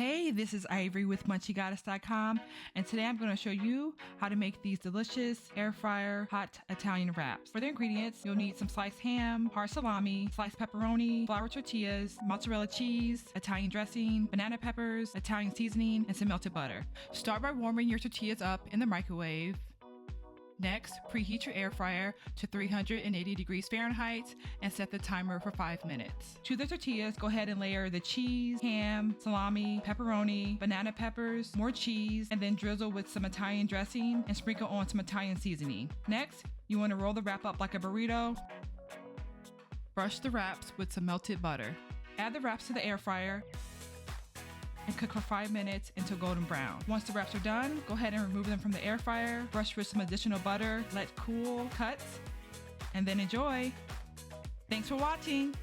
Hey, this is Ivory with MunchyGoddess.com, and today I'm going to show you how to make these delicious air fryer hot Italian wraps. For the ingredients, you'll need some sliced ham, hard salami, sliced pepperoni, flour tortillas, mozzarella cheese, Italian dressing, banana peppers, Italian seasoning, and some melted butter. Start by warming your tortillas up in the microwave. Next, preheat your air fryer to 380 degrees Fahrenheit and set the timer for 5 minutes. To the tortillas, go ahead and layer the cheese, ham, salami, pepperoni, banana peppers, more cheese, and then drizzle with some Italian dressing and sprinkle on some Italian seasoning. Next, you want to roll the wrap up like a burrito. Brush the wraps with some melted butter. Add the wraps to the air fryer and cook for 5 minutes until golden brown. Once the wraps are done, go ahead and remove them from the air fryer, brush with some additional butter, let cool, cut, and then enjoy. Thanks for watching.